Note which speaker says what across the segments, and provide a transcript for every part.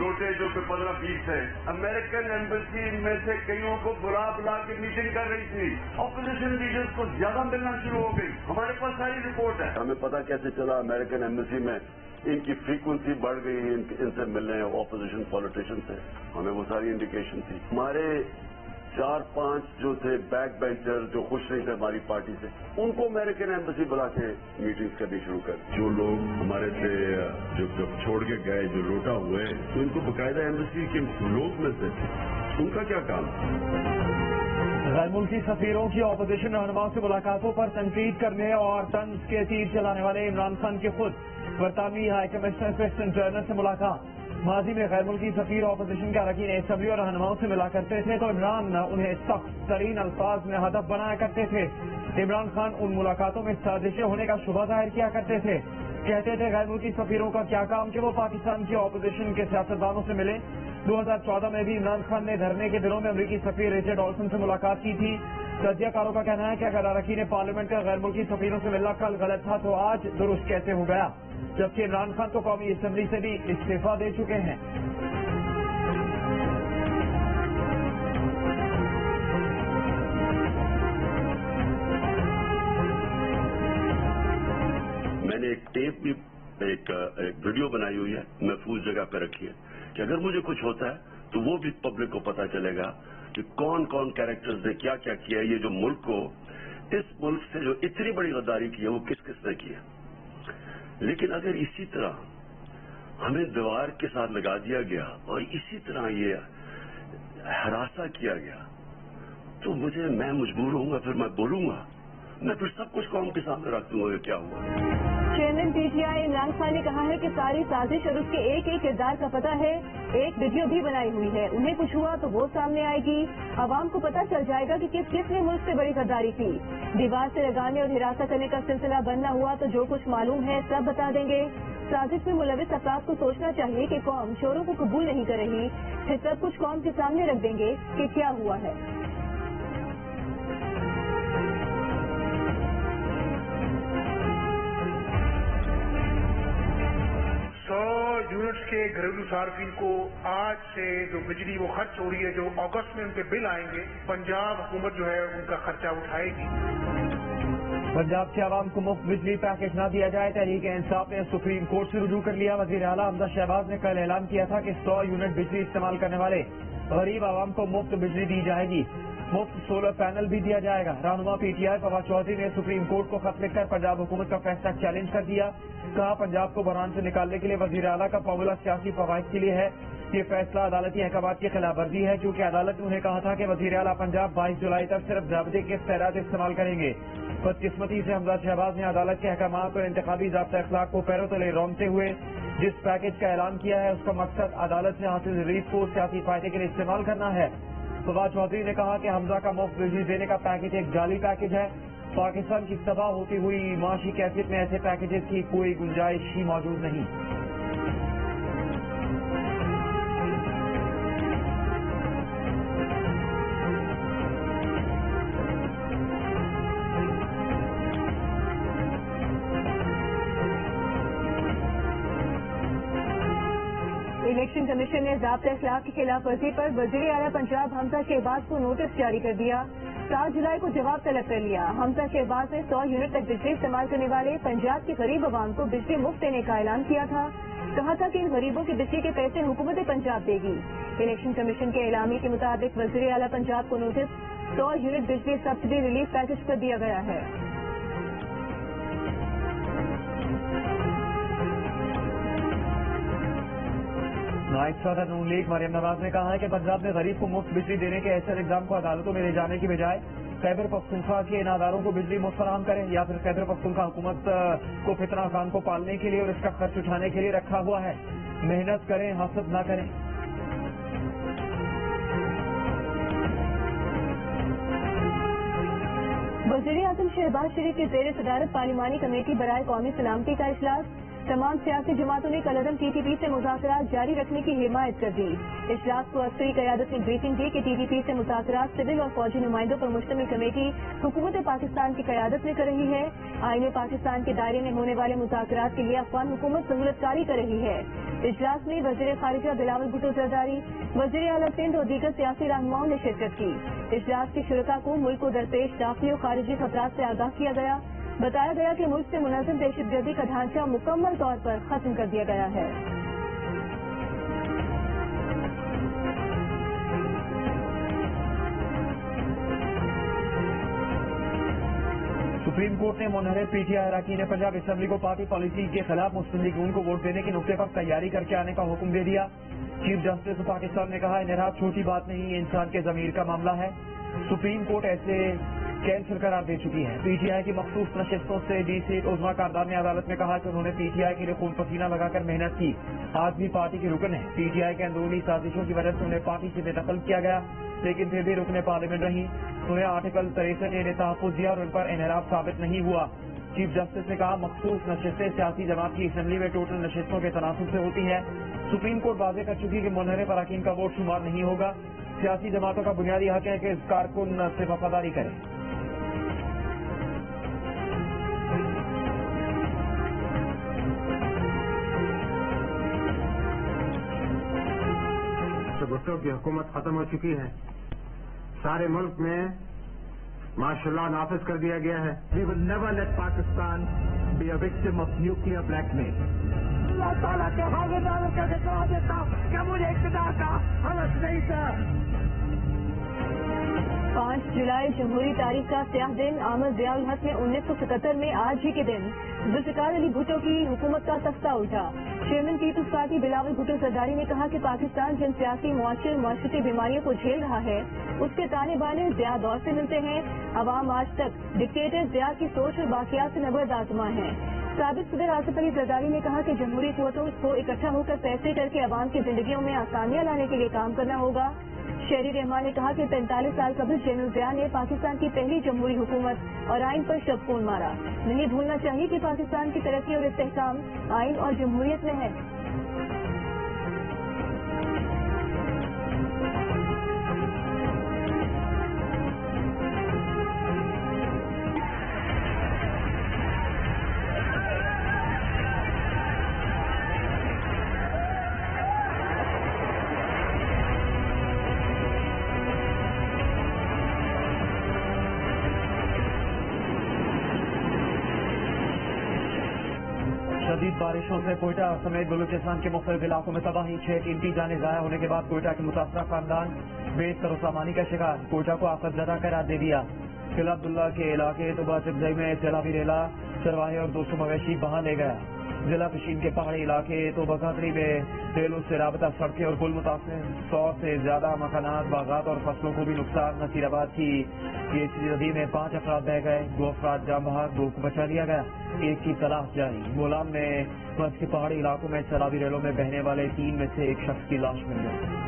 Speaker 1: چھوٹے جو کہ 15-20 ہیں، امریکن ایمبیسی میں سے کئیوں کو بلا کے میٹنگ کر رہی تھی. اپوزیشن لیڈرز کو زیادہ ملنا شروع ہو گئی. ہمارے پاس ساری رپورٹ ہے. ہمیں پتا کیسے چلا امریکن ایمبیسی میں ان کی فریکوینسی بڑھ گئی ان سے ملنے اپوزیشن پالیٹیشین سے. ہمیں وہ ساری انڈیکیشن تھی. ہمارے 4-5 جو تھے بیک بینچر جو خوش نہیں تھے ہماری پارٹی سے، ان کو امریکن ایمبیسی بلا کے میٹنگز کرنی شروع کر. جو لوگ ہمارے سے جو چھوڑ کے گئے، جو لوٹا ہوئے، تو ان کو باقاعدہ ایمبیسی کے لوگ میں سے تھے. ان کا کیا کام؟
Speaker 2: غیر ملکی سفیروں کی اپوزیشن رہنماؤں سے ملاقاتوں پر تنقید کرنے اور طنز کے تیر چلانے والے عمران خان کے خود برطانوی ہائی کمشنر کرسٹن ٹرنر سے ملاقات. ماضی میں غیر ملکی سفیر اپوزیشن کے اراکین اسمبلی اور رہنماؤں سے ملا کرتے تھے تو عمران انہیں سخت ترین الفاظ میں ہدف بنایا کرتے تھے. عمران خان ان ملاقاتوں میں سازشیں ہونے کا شبہ ظاہر کیا کرتے تھے. کہتے تھے غیر ملکی سفیروں کا کیا کام کہ وہ پاکستان کی اپوزیشن کے سیاستدانوں سے ملے. 2014 میں بھی عمران خان نے دھرنے کے دنوں میں امریکی سفیر رچرڈ آلسن سے ملاقات کی تھی. تجزیہ کاروں کا کہنا ہے کہ اگر اراکین پارلیمنٹ کا غیر ملکی سفیروں سے ملنا کل غلط تھا تو آج درست کیسے ہو گیا، جبکہ عمران خان تو قومی اسمبلی سے بھی استعفیٰ دے چکے ہیں.
Speaker 1: میں نے ایک ٹیپ بھی ایک ویڈیو بنائی ہوئی ہے، محفوظ جگہ پہ رکھی ہے کہ اگر مجھے کچھ ہوتا ہے تو وہ بھی پبلک کو پتا چلے گا کہ کون کون کیریکٹرز نے کیا کیا کیا ہے. یہ جو ملک کو، اس ملک سے جو اتنی بڑی غداری کی ہے وہ کس کس نے کی ہے. لیکن اگر اسی طرح ہمیں دیوار کے ساتھ لگا دیا گیا اور اسی طرح یہ ہراساں کیا گیا تو میں مجبور ہوں گا، پھر میں بولوں گا، میں پھر سب کچھ قوم کے سامنے رکھ دوں گا کہ کیا ہوا.
Speaker 3: چیئرمین پی ٹی آئی عمران خان نے کہا ہے کہ ساری سازش اور اس کے ایک ایک کردار کا پتہ ہے. ایک ویڈیو بھی بنائی ہوئی ہے، انہیں کچھ ہوا تو وہ سامنے آئے گی. عوام کو پتہ چل جائے گا کہ کس نے ملک سے بڑی غداری کی. دیوار سے لگانے اور ہراساں کرنے کا سلسلہ بند نہ ہوا تو جو کچھ معلوم ہے سب بتا دیں گے. سازش میں ملوث افراد کو سوچنا چاہیے کہ قوم چوروں کو قبول نہیں کر رہی، پھر سب کچھ قوم کے سامنے رکھ دیں گے کہ کیا ہوا ہے.
Speaker 4: یونٹس کے گھریلو صارفین کو آج سے جو بجلی وہ خرچ ہو رہی ہے، جو اگست میں ان کے بل آئیں گے، پنجاب حکومت جو ہے ان کا خرچہ اٹھائے گی.
Speaker 2: پنجاب کے عوام کو مفت بجلی پیکج نہ دیا جائے. تحریک انصاف نے سپریم کورٹ سے رجوع کر لیا. وزیر اعلیٰ حمزہ شہباز نے کل اعلان کیا تھا کہ 100 یونٹ بجلی استعمال کرنے والے غریب عوام کو مفت بجلی دی جائے گی. مفت سولر پینل بھی دیا جائے گا. رہنما پی ٹی آئی فواد چودھری نے سپریم کورٹ کو خط لکھ کر پنجاب حکومت کا فیصلہ چیلنج کر دیا. کہا پنجاب کو بحران سے نکالنے کے لیے وزیر اعلیٰ کا فارمولہ سیاسی فوائد کے لیے ہے. یہ فیصلہ عدالتی احکامات کی خلاف ورزی ہے کیونکہ عدالت نے انہیں کہا تھا کہ وزیر اعلیٰ پنجاب 22 جولائی تک صرف ضابطے کے اختیارات استعمال کریں گے. بدقسمتی سے حمزہ شہباز نے عدالت کے احکامات اور انتخابی ضابطہ اخلاق کو پیروں تلے رونگتے ہوئے جس پیکج کا اعلان کیا ہے اس کا مقصد عدالت سے حاصل ریلیف کو سیاسی فائدے کے لیے استعمال کرنا ہے. فواد چودھری نے کہا کہ حمزہ کا مفت بجلی دینے کا پیکج ایک جعلی پیکج ہے. پاکستان کی تباہ ہوتی ہوئی معاشی کیفیت میں ایسے پیکجز کی کوئی گنجائش ہی موجود نہیں.
Speaker 3: الیکشن کمیشن نے ضابطہ اخلاق کی خلاف ورزی پر وزیر اعلیٰ پنجاب حمزہ شہباز کو نوٹس جاری کر دیا. 7 جولائی کو جواب طلب کر لیا. حمزہ شہباز نے 100 یونٹ تک بجلی استعمال کرنے والے پنجاب کے غریب عوام کو بجلی مفت دینے کا اعلان کیا تھا. کہا تھا کہ ان غریبوں کی بجلی کے پیسے حکومت پنجاب دے گی. الیکشن کمیشن کے اعلامیے کے مطابق وزیر اعلیٰ پنجاب کو نوٹس 100 یونٹ بجلی سبسڈی ریلیف پیکج پر دیا گیا ہے.
Speaker 2: نائب صدر نون لیگ مریم نواز نے کہا ہے کہ پنجاب میں غریب کو مفت بجلی دینے کے ایسے الزام کو عدالتوں میں لے جانے کی بجائے خیبر پختونخوا کے ان اداروں کو بجلی مفت فراہم کریں یا پھر خیبر پختونخوا حکومت کو فتنہ خان کو پالنے کے لیے اور اس کا خرچ اٹھانے کے لیے رکھا ہوا ہے. محنت کریں، حسد نہ کریں.
Speaker 3: وزیر اعظم شہباز شریف کی زیر صدارت پارلیمانی کمیٹی برائے قومی سلامتی کا اجلاس. تمام سیاسی جماعتوں نے کل عدم ٹی ٹی پی سے مذاکرات جاری رکھنے کی حمایت کر دی. اجلاس کو عسکری قیادت نے بریفنگ دی کہ ٹی ٹی پی سے مذاکرات سول اور فوجی نمائندوں پر مشتمل کمیٹی حکومت پاکستان کی قیادت میں کر رہی ہے. آئین پاکستان کے دائرے میں ہونے والے مذاکرات کے لیے افغان حکومت سہولت کاری کر رہی ہے. इजलास में वज़ीर खारिजा बिलावल भुट्टो जरदारी, वज़ीर आला सिंध और दीगर सियासी रहनुमाओं ने शिरकत की। इजलास के शुरका को मुल्क को दरपेश दाखिली और खारिजी खतरात से आगाह किया गया। बताया गया कि मुल्क से मुनज़्ज़म दहशतगर्दी का ढांचा मुकम्मल तौर पर खत्म कर दिया गया है।
Speaker 2: सुप्रीम कोर्ट ने मुनहरिफ पीटीआई अरकान पंजाब असम्बली को पार्टी पॉलिसी के खिलाफ मुस्लिम लीग को वोट देने के नुक्ते पर तैयारी करके आने का हुक्म दे दिया। चीफ जस्टिस पाकिस्तान ने कहा, इनहराब छोटी बात नहीं, ये इंसान के ज़मीर का मामला है। सुप्रीम कोर्ट ऐसे कैंसिल करार दे चुकी है। पीटीआई की मखसूस नशिस्तों से डीसी उज़्मा कारदार ने अदालत में कहा कि उन्होंने पीटीआई के लिए खून पसीना लगाकर मेहनत की, आज भी पार्टी के रुकन है। पीटीआई के अंदरूनी साजिशों की वजह से उन्हें पार्टी से बेदखल किया गया, लेकिन फिर भी रुकने पार्लियामेंट रही। उन्हें आर्टिकल 63 ने तहफ़्फ़ुज़ दिया और उन पर इनहराब साबित नहीं हुआ। चीफ जस्टिस ने कहा, मखसूस नशिस्तें सियासी जमात की असम्बली में टोटल नशिस्तों के तनासुब से होती है। सुप्रीम कोर्ट वाज़ेह कर चुकी कि मुनहरिफ अरकान का वोट शुमार नहीं होगा। सियासी जमातों का बुनियादी हक है कि इस कारकुन से वफादारी करें।
Speaker 5: भुट्टो की हुकूमत खत्म हो चुकी है। सारे मुल्क में मार्शल लॉ नाफिज कर दिया गया है।
Speaker 6: We will never let Pakistan be a victim of nuclear blackmail. अल्लाह ताला के हावेदारों का दिखा देता कि मुझे इक़्तिदार का हवस नहीं था।
Speaker 3: 5 जुलाई जमहूरी तारीख का स्याह दिन। अहमद ज़ियाउल हक ने 1977 में आज ही के दिन जुल्फ़िकार अली भुट्टो की हुकूमत का तख्ता उठा। चेयरमैन पीपल्स पार्टी बिलावल भुट्टो जरदारी ने कहा कि पाकिस्तान जिन सियासी मुआशरती बीमारियों को झेल रहा है, उसके ताने बाने ज़िया दौर से मिलते हैं। अवाम आज तक डिक्टेटर ज़िया की सोच और बाक़ियात से नबर्द आज़मा है। साबिक़ सदर आसिफ अली जरदारी ने कहा कि जमहूरी क़ुव्वतों को इकट्ठा होकर फैसले करके अवाम की जिंदगियों में आसानियां लाने के लिए काम करना होगा। शहरी रहमान ने कहा कि 45 साल कबल जनरल ज़िया ने पाकिस्तान की पहली जमहूरी हुकूमत और आइन पर शबखून मारा। नहीं भूलना चाहिए कि पाकिस्तान की तरक्की और इस्तेहकाम आइन और जमहूरियत में है।
Speaker 2: शदीद बारिशों से कोयटा समेत बलूचिस्तान के मुख्तलिफ इलाकों में तबाही। 6 कीमती जाने ज़ाया होने के बाद कोयटा के मुतासरा खानदान बेहतर सामानी का शिकार। कोयटा को आफत ज़दा करार दे दिया। किला अब्दुल्ला के इलाके तोबा चिपजई में सैलाबी रेला चरवाहे और 200 मवेशी बहा ले गया। जिला पिशीन के पहाड़ी इलाके तोबा कातरी में रेलों से राबता सड़कें और पुल मुतासर। 100 से ज्यादा मकानात, बागात और फसलों को भी नुकसान। नसीराबाद की केसरी नदी में 5 अफराद बह गए, 2 अफराद जाम बहाक, 2 को बचा लिया गया, 1 की तलाश जारी। बोलाम में फर्ज के पहाड़ी इलाकों में सैलाबी रेलों में बहने वाले 3 में से 1 शख्स की लाश मिल गई।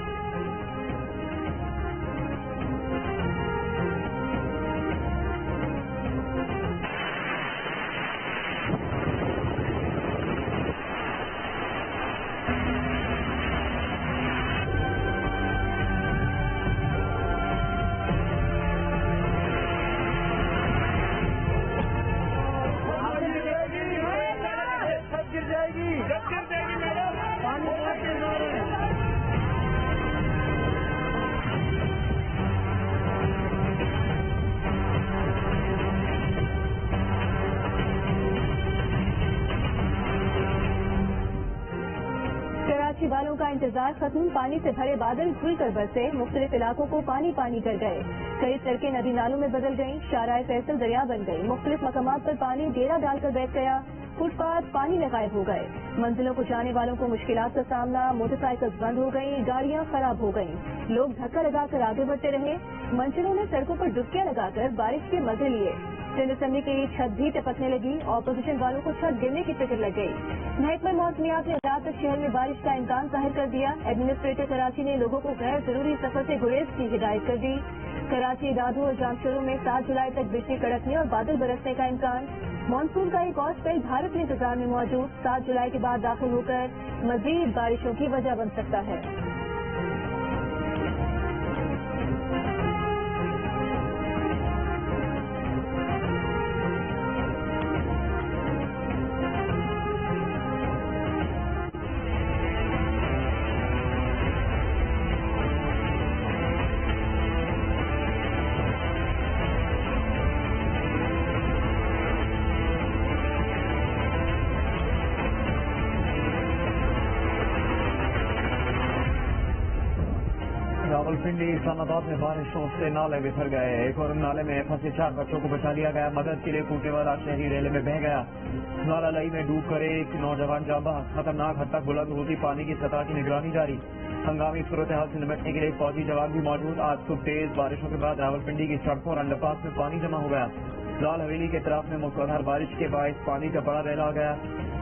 Speaker 3: कराची वालों का इंतजार खत्म। पानी से भरे बादल खुलकर बरसे, मुख्तलिफ इलाकों को पानी पानी कर गए। कई सड़कें नदी नालों में बदल गईं, शाहराए फैसल दरिया बन गई। मुख्तलिफ मकामात पर पानी डेरा डालकर बैठ गया, फुटपाथ पानी में गायब हो गए। मंजिलों को जाने वालों को मुश्किलात का सामना, मोटरसाइकिल बंद हो गई, गाड़ियां खराब हो गईं। लोग धक्का लगाकर आगे बढ़ते रहे। मंजिलों ने सड़कों पर डुबकियां लगाकर बारिश के मजे लिए। सिंध असेंबली की छत भी टपकने लगी। ऑपोजिशन वालों को छत गिरने की फिक्र लग गई। महकमा मौसमियात ने रात तक शहर में बारिश का इम्कान जाहिर कर दिया। एडमिनिस्ट्रेटर कराची ने लोगों को गैर जरूरी सफर से गुरेज की हिदायत कर दी। कराची, दादू और जामशोरों में 7 जुलाई तक बिजली कड़कने और बादल बरसने का इम्कान। मानसून का एक और स्पेल भारत में इंतजार में मौजूद। 7 जुलाई के बाद दाखिल होकर मजीद बारिशों की वजह बन सकता है।
Speaker 2: रावलपिंडी इस्लामाबाद में बारिशों से नाले बिखर गए। एक और नाले में फंसे 4 बच्चों को बचा लिया गया। मदद के लिए कूदने वाला शहरी रेले में बह गया। नाला लई में डूब कर एक नौजवान जाँ बहक। खतरनाक हद तक बुलंद होती पानी की सतह की निगरानी जारी। हंगामी सूरत हाल से निपटने के लिए फौजी जवान भी मौजूद। आज सुबह तेज बारिशों के बाद रावलपिंडी की सड़कों और अंडरपास में पानी जमा हो गया। लाल हवेली के तरफ में मूसलाधार बारिश के बायस पानी का बड़ा रैला आ गया।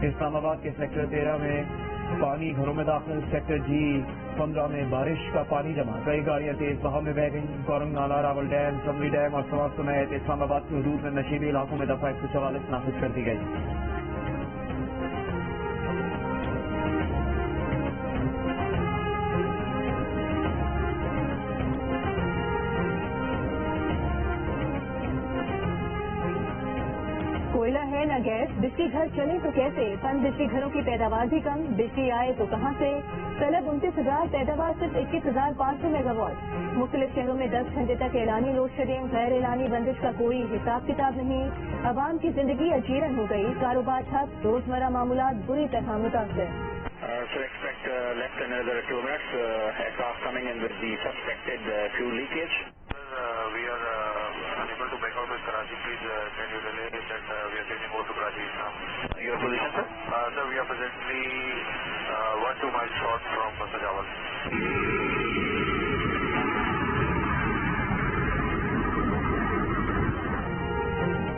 Speaker 2: इस्लामाबाद के सेक्टर 13 में पानी घरों में दाखिल। सेक्टर जी 15 में बारिश का पानी जमा। कई गाड़ियां तेज बहाव में बह गई। गौरंग नाला, रावल डैम, समरी डैम और सवार समेत इस्लामाबाद की हदूद में नशीबी इलाकों में दफा 144 नाफिज कर दी गई।
Speaker 3: कोयला है न गैस, बिजली घर चले तो कैसे? पन बिजली घरों की पैदावार भी कम, बिजली आए तो कहां से? तलब 29,000, पैदावार सिर्फ 21,500 मेगावाट। मुख्तलिफ शहरों में 10 घंटे तक एलानी लोड शेडिंग, गैर एलानी बंदिश का कोई हिसाब किताब नहीं। अवाम की जिंदगी अजीरन हो गई, कारोबार ठप, रोजमर्रा मामूलात बुरी तरह मुतासर।
Speaker 7: So expect less than another 2 minutes. Aircraft coming in with the suspected fuel leakage.
Speaker 8: We are unable to back out with Karachi. Please can you relay that we are changing over to Karachi now?
Speaker 7: Your position, sir?
Speaker 8: Sir, we are presently 1-2 miles short from Sajawal.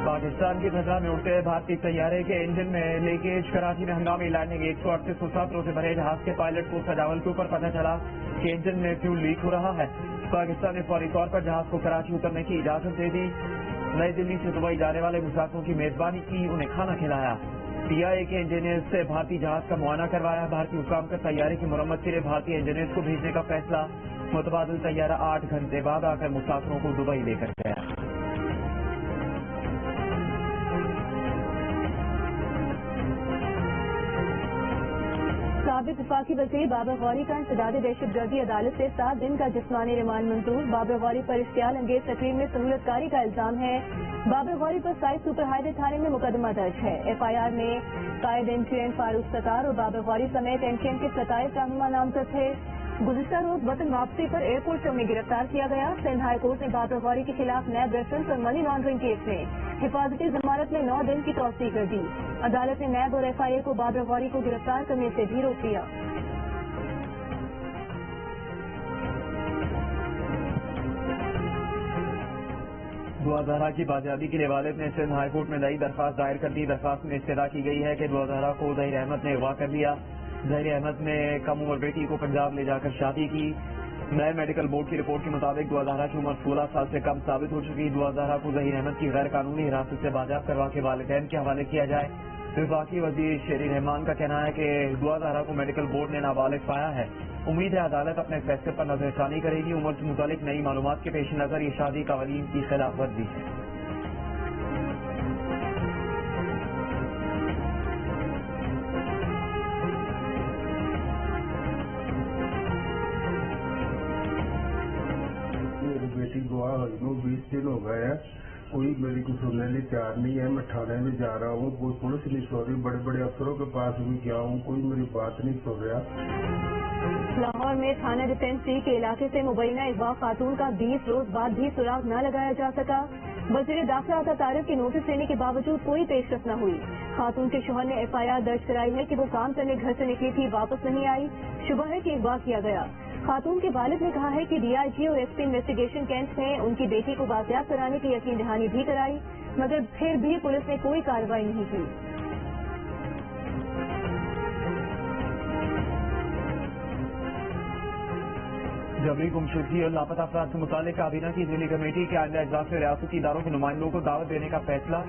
Speaker 2: Pakistan की फजा में उड़ते भारतीय तैयारे के engine में leakage. Karachi में हंगामी landing. 138 मुसाफिरों से भरे जहाज के पायलट को सजावल के ऊपर पता चला कि इंजन में फ्यूल लीक हो रहा है। पाकिस्तान ने फौरी तौर पर जहाज को कराची उतरने की इजाजत दे दी। नई दिल्ली से दुबई जाने वाले मुसाफिरों की मेजबानी की, उन्हें खाना खिलाया। PIA के इंजीनियर्स से भारतीय जहाज का मुआयना करवाया। भारतीय हुकाम का तैयारे की मरम्मत के लिए भारतीय इंजीनियर्स को भेजने का फैसला। मुतबादिल तैयारा 8 घंटे बाद आकर मुसाफिरों को दुबई लेकर गया।
Speaker 3: साबिक वफाकी वज़ीर बाबर गौरी का इंसदाद दहशतगर्दी अदालत से 7 दिन का जिस्मानी रिमांड मंजूर। बाबर गौरी पर इश्तियाल अंगेज तकरीर में सहूलतकारी का इल्जाम है। बाबर गौरी पर साइड सुपर हाईवे थाने में मुकदमा दर्ज है। FIR में कायद NTN फारूक सत्तार और बाबर गौरी समेत NTN के 27 रहनुमा नामजद थे। गुज़िश्ता रोज वतन वापसी पर एयरपोर्ट से उन्हें गिरफ्तार किया गया। सिंध हाई कोर्ट ने बाबर गौरी के खिलाफ नैब रेफरेंस और मनी लॉन्ड्रिंग केस में हिफाजती जमानत में 9 दिन की तौसीह कर दी। अदालत ने नैब और FIA को बाबर गौरी को गिरफ्तार करने से भी रोक दिया।
Speaker 2: दुआ ज़हरा की बाजियाबी के लिए वालिद ने सिंध हाई कोर्ट में नई दरख्वास्त दायर कर दी। दरख्वास्त में इस्तदा की गई है कि दुआ ज़हरा को ज़हीर अहमद ने अगवा कर लिया। ज़हीर अहमद ने कम उम्र बेटी को पंजाब ले जाकर शादी की। नए मेडिकल बोर्ड की रिपोर्ट के मुताबिक दुआ ज़हरा की उम्र 16 साल से कम साबित हो चुकी। दुआ ज़हरा को ज़हीर अहमद की गैर कानूनी हिरासत से बाजियाब करवा के वालिदैन के हवाले किया जाए। वफाकी वज़ीर शेरी रहमान का कहना है कि दुआ ज़हरा को मेडिकल बोर्ड ने नाबालिग पाया है। उम्मीद है अदालत अपने फैसले पर नजरसानी करेगी। उम्र से मुतालिक नई मालूमात के पेश नज़र ये शादी कवानीन की खिलाफ वर्जी है।
Speaker 9: मेरी बेटी गवाह हुई 20 दिन हो गए हैं, कोई मेरी को सुनने लिए तैयार नहीं है। मैं थाने में जा रहा हूँ, कोई पुलिस नहीं सुन रही। बड़े बड़े अफसरों के पास भी गया हूँ, कोई मेरी बात नहीं सुन रहा।
Speaker 3: लाहौर में थाना डिफेंसी के इलाके से मुबैना अगवा खातून का 20 रोज बाद भी सुराग न लगाया जा सका। वज़ीर दाखिला अता तारिफ की नोटिस देने के बावजूद कोई पेशरफ न हुई। खातून के शौहर ने FIR दर्ज कराई है कि वो काम करने घर से निकली थी, वापस नहीं आई। शुबह है कि अगवा किया गया। खातून के वालिद ने कहा है कि DIG और SP इन्वेस्टिगेशन कैंप में उनकी बेटी को बाजियाब कराने की यकीन दहानी भी कराई, मगर फिर भी पुलिस ने कोई कार्रवाई नहीं की।
Speaker 2: जबरी गुमशुदगी और लापता अफराद से मुतालिक काबीना की दिल्ली कमेटी के आइंदा इजलास में रियासती इदारों के नुमाइंदों को दावत देने का फैसला।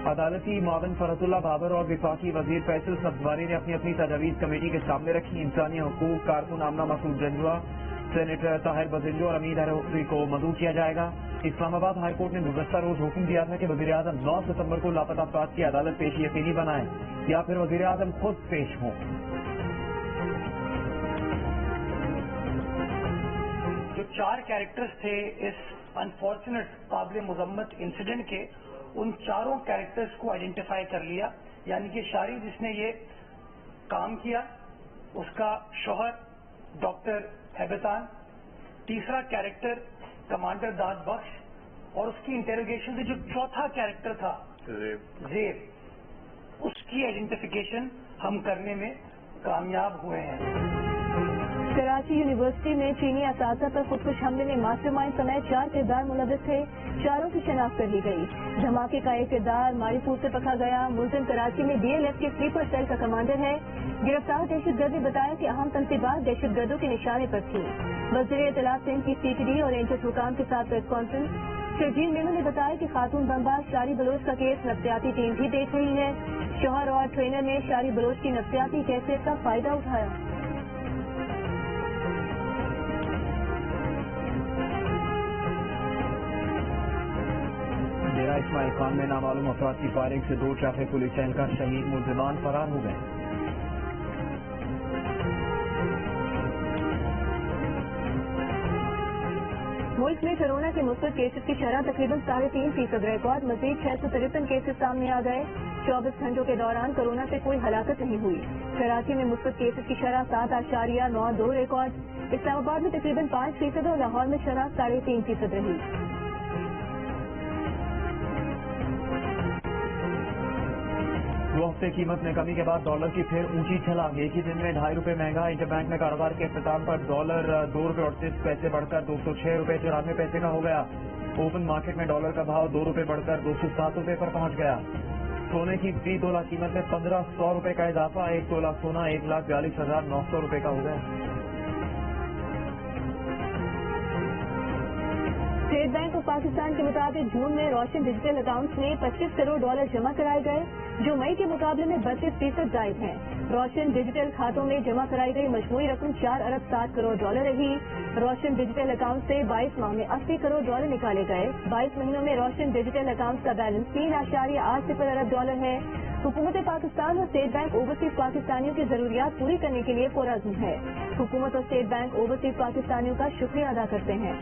Speaker 2: अदालती मुआविन फरतुल्ला बाबर और विफाकी वजीर फैसल सब्जवारी ने अपनी अपनी तजावीज कमेटी के सामने रखी। इंसानी हकूक कारकुन आमना मसूद जंजुआ, सेनेटर ताहिर बजिंजो और अमीर हरोरी को मदऊ किया जाएगा। इस्लामाबाद हाईकोर्ट ने गुज़श्ता रोज हुक्म दिया था कि वज़ीर आज़म 9 सितम्बर को लापता अफराद की अदालत पेशी यकीनी बनाए या फिर वज़ीर आज़म खुद पेश हों।
Speaker 10: जो 4 कैरेक्टर्स थे इस अनफॉर्चुनेट काबिल मुजम्मत इंसिडेंट के, उन चारों कैरेक्टर्स को आइडेंटिफाई कर लिया। यानी कि शारी जिसने ये काम किया, उसका शौहर डॉक्टर हैबतान, तीसरा कैरेक्टर कमांडर दाद बख्श और उसकी इंटेरोगेशन से जो चौथा कैरेक्टर था जेब, उसकी आइडेंटिफिकेशन हम करने में कामयाब हुए हैं।
Speaker 3: कराची यूनिवर्सिटी में चीनी असातिज़ा पर खुदकुश हमले में मास्टरमाइंड समेत 4 किरदार मुलविस थे। 4 की शनाख्त कर ली गई। धमाके का एक किरदार मारीपुर से पकड़ा गया। मुलजिम कराची में DLF के स्लीपर सेल का कमांडर है। गिरफ्तार दहशतगर्द ने बताया कि अहम तंसीबात दहशतगर्दों के निशाने पर थी। वज़ीर इत्तलात सिंध की CTD और एंचर्स हुकाम के साथ प्रेस कॉन्फ्रेंस। शर्जील मेनू ने बताया कि खातून बमबाज शारी बलोच का केस नफ्सियाती टीम भी देख रही है। शौहर और ट्रेनर ने शारी बलोच की नफ्सियाती कैफियत का फायदा उठाया।
Speaker 2: डेरा इस्माइल खान में नामालूम अफराद की फायरिंग से 2 ट्रैफिक पुलिस एहलकार शहीद, मुल्जिमान फरार हो गए।
Speaker 3: मुल्क में कोरोना के मुस्बत केसेस की शरह तकरीबन 3.5% रिकॉर्ड। मजीद 653 केसेस सामने आ गए। 24 घंटों के दौरान कोरोना से कोई हलाकत नहीं हुई। कराची में मुस्बत केसेस की शरह 7.92 रिकॉर्ड। इस्लामाबाद में तकरीबन 5% और लाहौर में शरह 3.5% रही।
Speaker 2: दो हफ्ते कीमत में कमी के बाद डॉलर की फिर ऊंची छलांग। एक ही दिन में 2.5 रुपए महंगा। इंटरबैंक में कारोबार के इख्तिताम पर डॉलर 2 रुपए 38 पैसे बढ़कर 206 रुपए 94 पैसे का हो गया। ओपन मार्केट में डॉलर का भाव 2 रुपए बढ़कर 207 रुपए पर पहुंच गया। सोने की फी तोला कीमत में 1500 रुपए का इजाफा। 1 तोला सोना 1,42,900 रुपए का हो गया।
Speaker 3: स्टेट बैंक ऑफ पाकिस्तान के मुताबिक जून में रोशन डिजिटल अकाउंट्स में 25 करोड़ डॉलर जमा कराए गए, जो मई के मुकाबले में 32% जायद हैं। रोशन डिजिटल खातों में जमा कराई गई मजमूई रकम 4 अरब 7 करोड़ डॉलर रही। रोशन डिजिटल अकाउंट से 22 माह में 80 करोड़ डॉलर निकाले गए। 22 महीनों में रोशन डिजिटल अकाउंट का बैलेंस 3.80 अरब डॉलर है। हुकूमत पाकिस्तान और स्टेट बैंक ओवरसीज पाकिस्तानियों की जरूरियात पूरी करने के लिए पुरअज़्म है। हुकूमत और स्टेट बैंक ओवरसीज पाकिस्तानियों का शुक्रिया अदा करते हैं।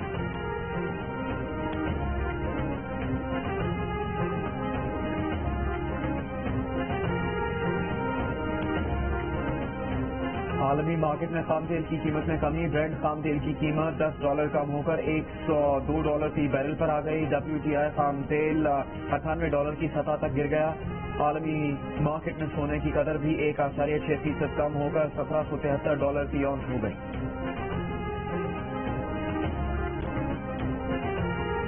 Speaker 2: आलमी मार्केट में खाम तेल की कीमत में कमी। ब्रेंट खाम तेल की कीमत $10 कम होकर $102 फी बैरल पर आ गई। WTI खाम तेल $98 की सतह तक गिर गया। आलमी मार्केट में सोने की कदर भी 1.6% कम होकर $1773 फी औंस हो गई।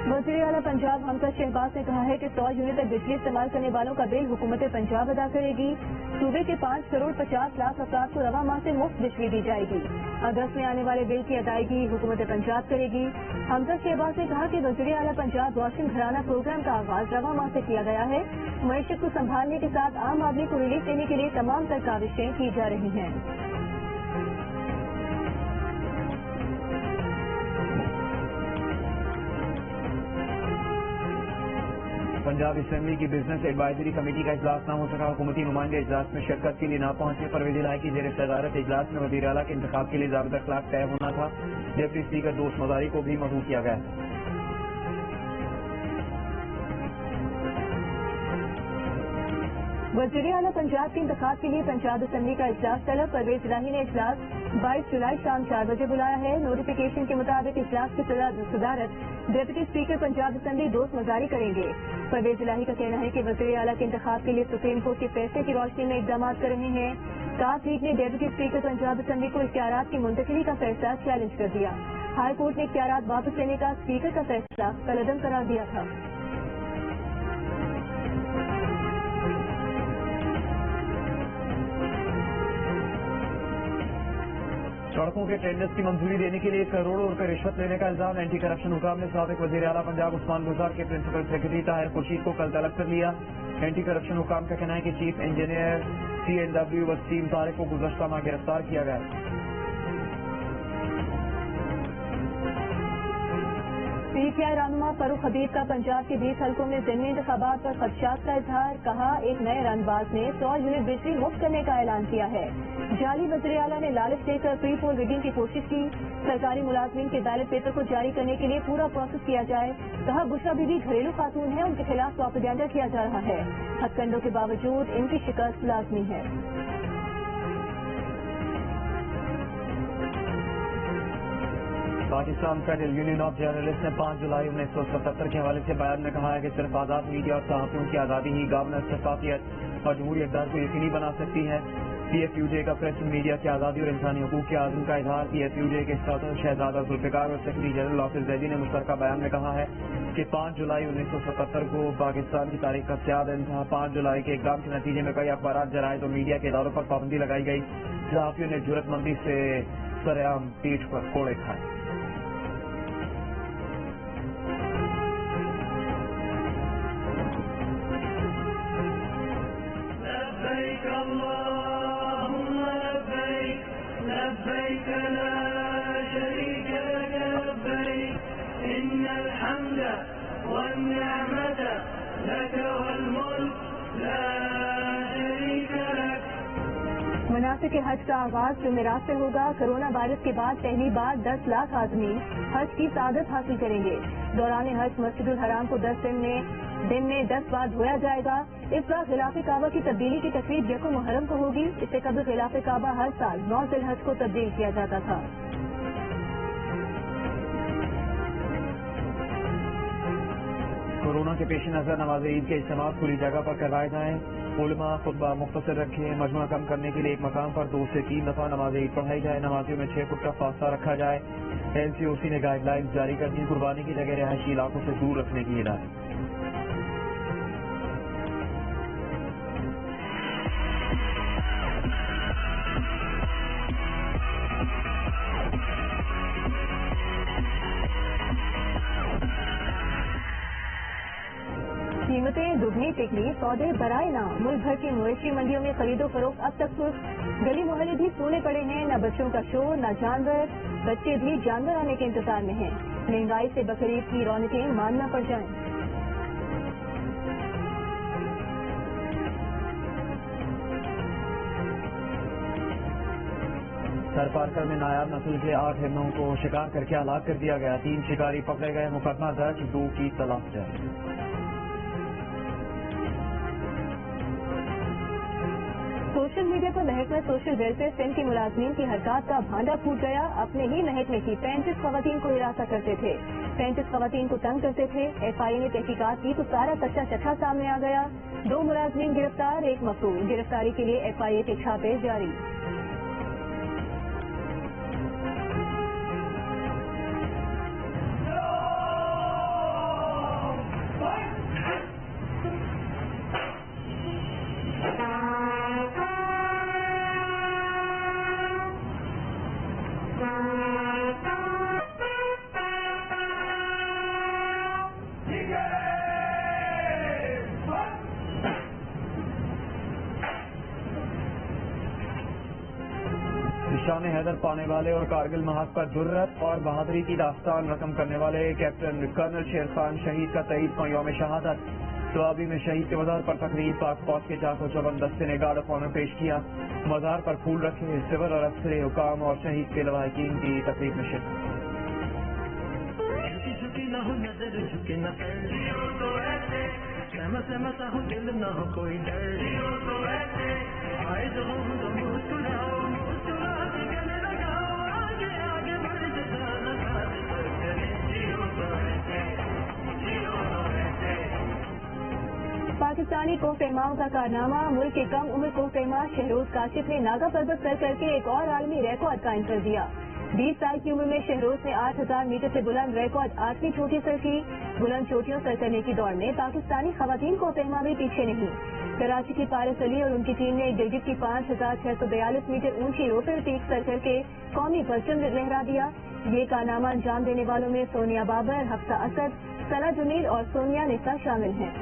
Speaker 3: वज़ीर आला पंजाब हमजा शहबाज ने कहा है कि 100 यूनिट तक बिजली इस्तेमाल करने वालों का बिल हुकूमत पंजाब अदा करेगी। सूबे के 5 करोड़ 50 लाख अफराद को रवा माह से मुफ्त बिजली दी जाएगी। अगस्त में आने वाले बिल की अदायगी हुकूमत पंजाब करेगी। हमजा शहबाज ने कहा कि वज़ीर आला पंजाब रोशन घराना प्रोग्राम का आगाज रवा माह से किया गया है। मईशत को संभालने के साथ आम आदमी को रिलीफ देने के लिए तमाम तर काविशें की जा रही हैं।
Speaker 2: पंजाब असेंबली की बिजनेस एडवाइजरी कमेटी का इजलास न हो सका। हुकूमती नुमाइंदे इजलास में शिरकत के लिए न पहुंचे। परवेज इलाही की जेर सदारत इजलास में वज़ीर आला के इंतखाब के लिए ज़ाबिता अखलाक तय होना था। डिप्टी स्पीकर दोस्त मदारी को भी मदऊ किया गया।
Speaker 3: वज़ीर आला पंजाब के इंतखाब के लिए पंजाब असेंबली का इजलास तलब। परवेज इलाही ने इजलास 22 जुलाई शाम 4 बजे बुलाया है। नोटिफिकेशन के मुताबिक इजलास की सदारत डिप्टी स्पीकर पंजाब असेंबली दोस्त मजारी करेंगे। परवेज इलाही का कहना है कि वज़ीर आला के इंतखाब के लिए सुप्रीम कोर्ट के फैसले की रोशनी में इकदाम कर रहे हैं। काफ लीग ने डिप्टी स्पीकर पंजाब असेंबली को इख्तियारात की मुंतकिली का फैसला चैलेंज कर दिया। हाई कोर्ट ने इख्तियारात वापस लेने का स्पीकर का फैसला कलअदम करार दिया था।
Speaker 2: सड़कों के टेंडर्स की मंजूरी देने के लिए करोड़ों रुपए रिश्वत लेने का इल्जाम। एंटी करप्शन हुकाम ने साबिक वज़ीर आला पंजाब उस्मान गुलजार के प्रिंसिपल सेक्रेटरी ताहिर खुर्शीद को कल तलब कर लिया। एंटी करप्शन हुकाम का कहना है कि chief engineer CNW Waseem Tariq को गुज़श्ता माह गिरफ्तार किया गया।
Speaker 3: PTI रहनुमा फरूख हबीब का पंजाब के 20 हल्कों में ज़िमनी इंतखाबात पर खदशात का इजहार। कहा, एक नए रनबाज ने 100 यूनिट बिजली मुफ्त करने का ऐलान किया है। जाली वज़ीर आला ने लालच देकर प्री पोल रिगिंग की कोशिश की। सरकारी मुलाजमीन के बैलेट पेपर को जारी करने के लिए पूरा प्रोसेस किया जाए। कहा, बुशरा बीबी घरेलू खातून है, उनके खिलाफ प्रोपेगेंडा किया जा रहा है। हथकंडों के बावजूद इनकी शिकस्त लाजमी है।
Speaker 2: Pakistan federal union of journalist نے 5 جولائی 1977 کے حوالے سے بیان میں کہا ہے کہ صرف آزاد میڈیا اور صحافیوں کی آزادی ہی گورننس، شفافیت اور جمہوری اقدار کو یقینی بنا سکتی ہے۔ پی ایف یو جے کا پریس میڈیا کی آزادی اور انسانی حقوق کے عزم کا اظہار۔ پی ایف یو جے کے صدر شہزادہ ذوالفقار اور سیکرٹری جنرل آفس زیدی نے مشترکہ بیان میں کہا ہے کہ 5 جولائی 1977 کو پاکستان کی تاریخ کا سیاہ دن تھا۔ 5 جولائی کے اقدام کے نتیجے میں کئی اخبارات، جرائد اور میڈیا کے اداروں پر پابندی لگائی گئی۔ صحافیوں نے جرأت مندی سے سرعام پیٹھ پر کوڑے کھائے۔
Speaker 3: مناسک حج کا آغاز جمعرات سے ہوگا۔ کرونا وائرس کے بعد پہلی بار 10 لاکھ آدمی حج کی سعادت حاصل کریں گے۔ دوران حج مسجد الحرام کو 10 دن میں 10 بار دھویا جائے گا۔ اس بار غلاف کعبہ کی تبدیلی کی تقریب 1 محرم کو ہوگی۔ اس سے قبل غلاف کعبہ ہر سال 9 ذی الحج کو تبدیل کیا جاتا تھا۔
Speaker 2: کورونا کے پیش نظر نماز عید کے اجتماع کھلی جگہ پر کروائے جائیں۔ علماء خطبہ مختصر رکھیں۔ مجموعہ کم کرنے کے لیے ایک مقام پر 2 سے 3 دفعہ نماز عید پڑھائی جائے۔ نمازیوں میں 6 فٹ کا فاصلہ رکھا جائے۔ LCOC نے گائیڈ لائنز جاری کر دی۔ قربانی کی جگہ رہائشی علاقوں سے دور رکھنے کی ہدایت۔
Speaker 3: قیمتیں دگنی تکلی، سودے برائے نہ۔ ملک بھر کی مویشی منڈیوں میں خرید و فروخت اب تک صرف گلی محلے بھی سونے پڑے ہیں۔ نہ بچوں کا شور، نہ جانور، بچے بھی جانور آنے کے انتظار میں ہیں۔ مہنگائی سے بقرعید کی رونقیں ماننا پڑ جائیں۔
Speaker 2: سر پارکر میں نایاب نسل کے 8 ہرنوں کو شکار کر کے ہلاک کر دیا گیا۔ 3 شکاری پکڑے گئے۔ مقدمہ درج، 2 کی تلاش جاری۔
Speaker 3: سوشل میڈیا پر محکمہ سوشل ویلفیئر سینٹ کے ملازمین کی حرکات کا بھانڈا پھوٹ گیا۔ اپنے ہی محکمے کی 35 خواتین کو ہراساں کرتے تھے، 35 خواتین کو تنگ کرتے تھے۔ FIA نے تحقیقات کی تو سارا کچا چٹھا سامنے آ گیا۔ 2 ملازمین گرفتار، 1 مفرور۔ گرفتاری کے لیے FIA کے چھاپے جاری۔
Speaker 2: شان حیدر پانے والے اور کارگل محاذ پر جرت اور بہادری کی داستان رقم کرنے والے کیپٹن کرنل شیر خان شہید کا 23واں یوم شہادت۔ دوابی میں شہید کے مزار پر تقریب، پاک فوج کے 454 دستے نے گارڈ آف آنر پیش کیا، مزار پر پھول رکھے۔ سول اور عسکری حکام اور شہید کے لواحقین کی تقریب میں شرکت۔
Speaker 3: پاکستانی کوہ پیماؤں کا کارنامہ، ملک کے کم عمر کوہ پیما شہروز کاشف نے ناگا پربت سر کر کے ایک اور عالمی ریکارڈ قائم کر دیا۔ 20 سال کی عمر میں شہروز نے 8000 میٹر سے بلند ریکارڈ 8ویں چوٹی سر کی۔ بلند چوٹیوں سر کرنے کی دوڑ میں پاکستانی خواتین کوہ پیما بھی پیچھے نہیں۔ کراچی کی پارس علی اور ان کی ٹیم نے گلگت کی 5642 میٹر اونچی روپر پیک سر کر کے قومی پرچم لہرا دیا۔ یہ کارنامہ انجام دینے والوں میں سونیا بابر، حفصہ اسد، ثنا جمیل اور سونیا نسا شامل ہیں۔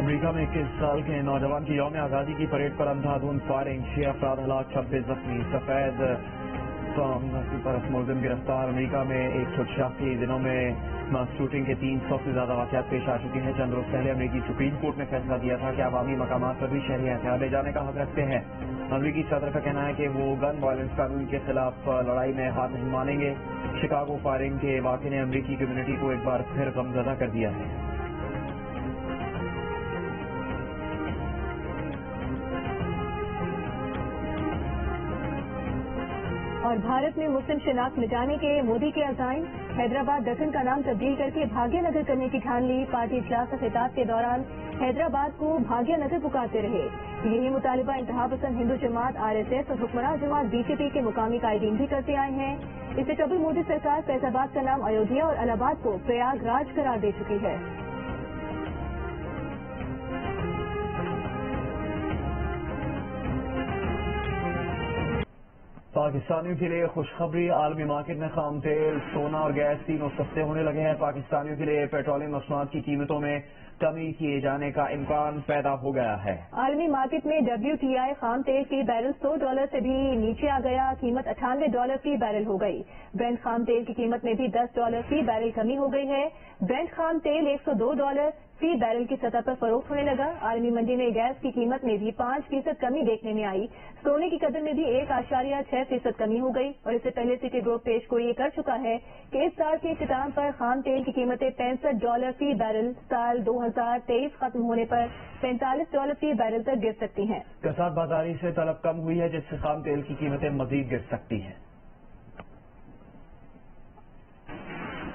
Speaker 2: امریکہ میں 21 سال کے نوجوان کی یوم آزادی کی پریڈ پر اندھا دھند فائرنگ، 6 افراد ہلاک، 26 زخمی۔ سفید ملزم گرفتار۔ امریکہ میں 186 دنوں میں मास शूटिंग के 300 से ज्यादा वाकयात पेश आ चुके हैं। चंद रोज पहले अमेरिकी सुप्रीम कोर्ट ने फैसला दिया था कि अवामी मकामात पर भी शहरी हथियार ले जाने का हक रखते हैं। अमेरिकी सदर का कहना है कि वो गन वायलेंस कानून के खिलाफ लड़ाई में हार नहीं मानेंगे। शिकागो फायरिंग के वाक़े ने अमेरिकी कम्युनिटी को एक बार फिर गमज़दा कर दिया है।
Speaker 3: और भारत में मुस्लिम शनाख्त मिटाने के मोदी के अज़ाइम, हैदराबाद दक्कन का नाम तब्दील करके भाग्यनगर करने की ठान ली। पार्टी इजलास खिताब के दौरान हैदराबाद को भाग्यनगर पुकारते रहे। यही मुतालिबा इंतहा पसंद हिंदू जमात RSS और हुक्मरान जमात BJP के मुकामी कायदीन भी करते आए हैं। इससे कबल मोदी सरकार फैजाबाद का नाम अयोध्या और इलाहाबाद को प्रयागराज करार दे चुकी है।
Speaker 2: पाकिस्तानियों के लिए खुशखबरी, आलमी मार्केट में खाम तेल, सोना और गैस तीनों सस्ते होने लगे हैं। पाकिस्तानियों के लिए पेट्रोलियम मसनूआत की कीमतों में कमी किए जाने का इम्कान पैदा हो गया है।
Speaker 3: आलमी मार्केट में WTI खाम तेल की बैरल $100 से भी नीचे आ गया। कीमत $98 फी बैरल हो गई। ब्रेंट खाम तेल की कीमत में भी $10 फी बैरल कमी हो गई है। ब्रेंट खाम तेल $102 फी बैरल की सतह पर फरोख्त होने लगा। आलमी मंडी में गैस की कीमत में भी 5% कमी देखने में आई। सोने की कदर में भी 1.6% कमी हो गई। और इससे पहले सिटी ग्रुप पेश को ये कर चुका है कि इस साल के इख्तिताम पर खाम तेल की कीमतें $65 फी बैरल, साल 2023 खत्म होने पर $45 फी बैरल तक गिर सकती हैं।
Speaker 2: कसाद बाजारी से तलब कम हुई है, जिससे खाम तेल की कीमतें मजीद गिर सकती हैं।